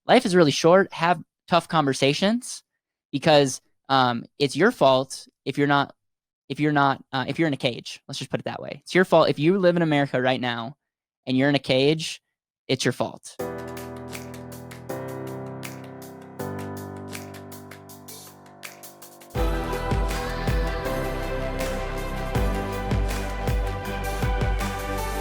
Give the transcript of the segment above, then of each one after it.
life is really short. Have tough conversations because it's your fault if you're in a cage. Let's just put it that way. It's your fault if you live in America right now and you're in a cage. It's your fault.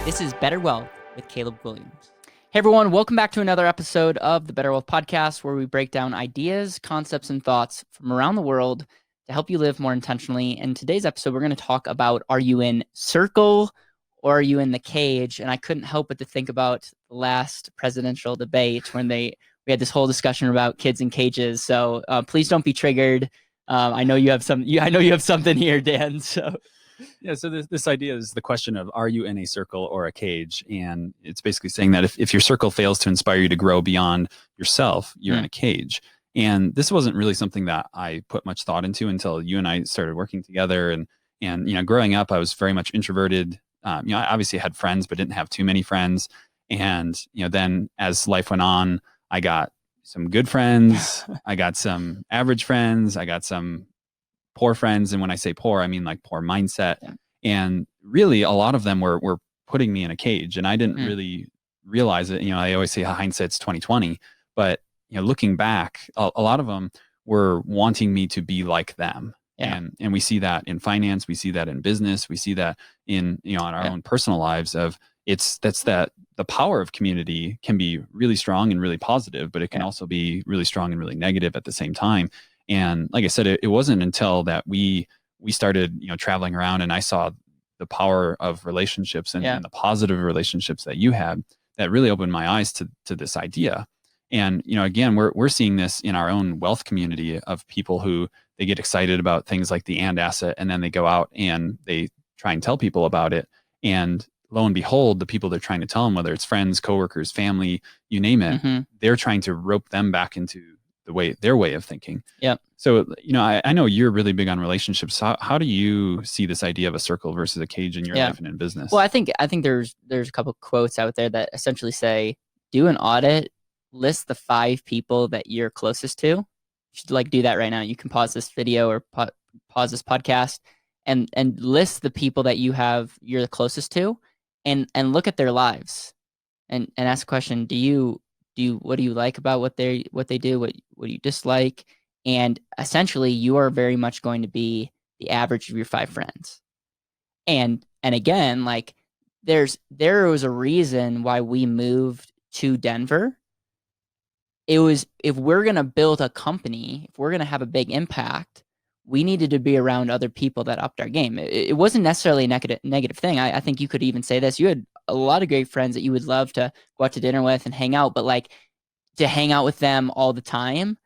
This is BetterWealth with Caleb Guilliams. Hey everyone, welcome back to another episode of the BetterWealth podcast, where we break down ideas, concepts, and thoughts from around the world to help you live more intentionally. In today's episode, we're going to talk about, are you in circle or are you in the cage? And I couldn't help but to think about the last presidential debate when we had this whole discussion about kids in cages. So please don't be triggered. I know you have something here, Dan. So. Yeah, so this idea is the question of, are you in a circle or a cage? And it's basically saying that if your circle fails to inspire you to grow beyond yourself, you're in a cage. And this wasn't really something that I put much thought into until you and I started working together. And growing up, I was very much introverted. I obviously had friends, but didn't have too many friends. And then as life went on, I got some good friends. I got some average friends. I got some poor friends. And when I say poor, I mean like poor mindset. Yeah. And really a lot of them were putting me in a cage, and I didn't really realize it. I always say hindsight's 20/20, but looking back, a lot of them were wanting me to be like them. Yeah. And we see that in finance, we see that in business, we see that in our own personal lives that the power of community can be really strong and really positive, but it can also be really strong and really negative at the same time. And like I said, it wasn't until that we started, traveling around, and I saw the power of relationships and the positive relationships that you had, that really opened my eyes to this idea. And, again, we're seeing this in our own wealth community of people who they get excited about things like the AND asset, and then they go out and they try and tell people about it. And lo and behold, the people they're trying to tell them, whether it's friends, coworkers, family, you name it, they're trying to rope them back into their way of thinking. Yeah. So, I know you're really big on relationships. How do you see this idea of a circle versus a cage in your life and in business? Well, I think there's a couple quotes out there that essentially say, do an audit, list the 5 people that you're closest to. You should do that right now. You can pause this video or pause this podcast and list the people that you're the closest to, and look at their lives and ask the question, what do you like about what they do? What do you dislike? And essentially, you are very much going to be the average of your 5 friends. And again, there was a reason why we moved to Denver. It was, if we're going to build a company, if we're going to have a big impact, we needed to be around other people that upped our game. It wasn't necessarily a negative thing. I think you could even say this. You had a lot of great friends that you would love to go out to dinner with and hang out, but to hang out with them all the time,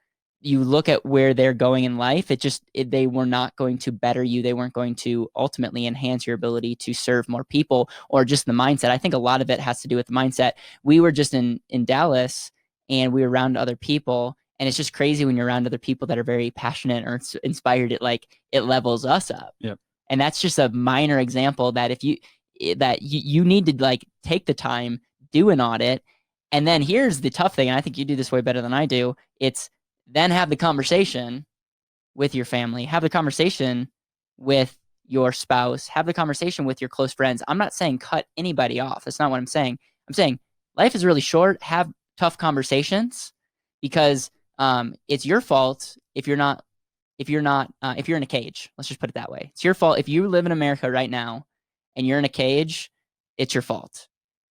you look at where they're going in life, they were not going to better you. They weren't going to ultimately enhance your ability to serve more people, or just the mindset. I think a lot of it has to do with the mindset. We were just in Dallas, and we were around other people, and it's just crazy when you're around other people that are very passionate or inspired. It levels us up. Yep. And that's just a minor example that you need to take the time, do an audit. And then here's the tough thing, and I think you do this way better than I do. It's then have the conversation with your family, have the conversation with your spouse, have the conversation with your close friends. I'm not saying cut anybody off. That's not what I'm saying. I'm saying life is really short. Have tough conversations, because it's your fault if you're in a cage. Let's just put it that way. It's your fault if you live in America right now and you're in a cage. It's your fault.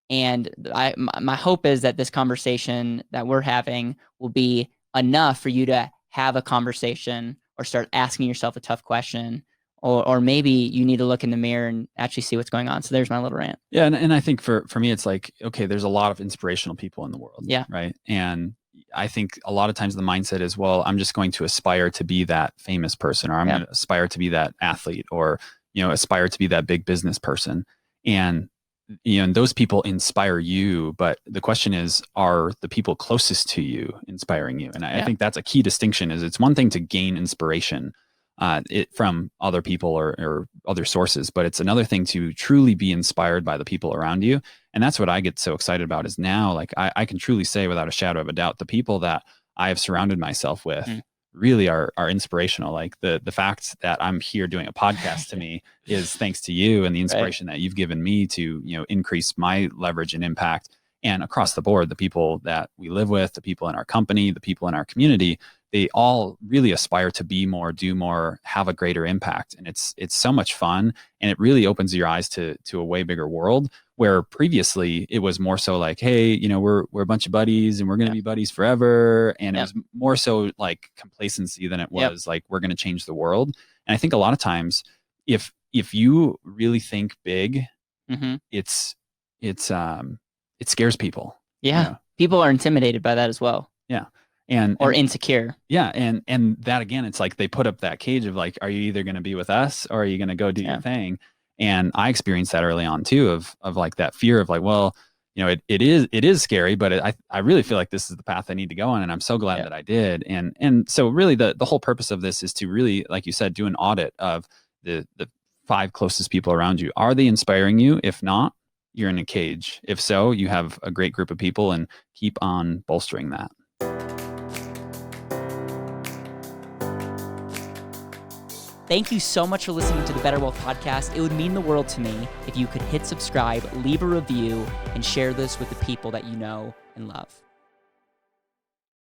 And my hope is that this conversation that we're having will be enough for you to have a conversation or start asking yourself a tough question, or maybe you need to look in the mirror and actually see what's going on. So there's my little rant. Yeah. And I think for me, it's okay, there's a lot of inspirational people in the world. Yeah. Right. And I think a lot of times the mindset is, well, I'm just going to aspire to be that famous person, or I'm going to aspire to be that athlete, or, aspire to be that big business person. And those people inspire you, but the question is, are the people closest to you inspiring you? And I think that's a key distinction. Is it's one thing to gain inspiration from other people or other sources, but it's another thing to truly be inspired by the people around you. And that's what I get so excited about is now, like I can truly say without a shadow of a doubt, the people that I have surrounded myself with really are inspirational. Like the fact that I'm here doing a podcast to me is thanks to you and the inspiration that you've given me to, increase my leverage and impact. And across the board, the people that we live with, the people in our company, the people in our community, they all really aspire to be more, do more, have a greater impact. And it's so much fun. And it really opens your eyes to a way bigger world, where previously it was more so like, hey, we're a bunch of buddies and we're going to be buddies forever. And it was more so like complacency than it was like, we're going to change the world. And I think a lot of times if you really think big, it scares people. Yeah. People are intimidated by that as well. Yeah. Or insecure. Yeah. And that again, it's like they put up that cage of like, are you either going to be with us or are you going to go do your thing? And I experienced that early on too, of like that fear of like, well, it is scary, but I really feel like this is the path I need to go on. And I'm so glad that I did. And so really the whole purpose of this is to really, like you said, do an audit of the 5 closest people around you. Are they inspiring you? If not, you're in a cage. If so, you have a great group of people, and keep on bolstering that. Thank you so much for listening to the BetterWealth podcast. It would mean the world to me if you could hit subscribe, leave a review, and share this with the people that you know and love.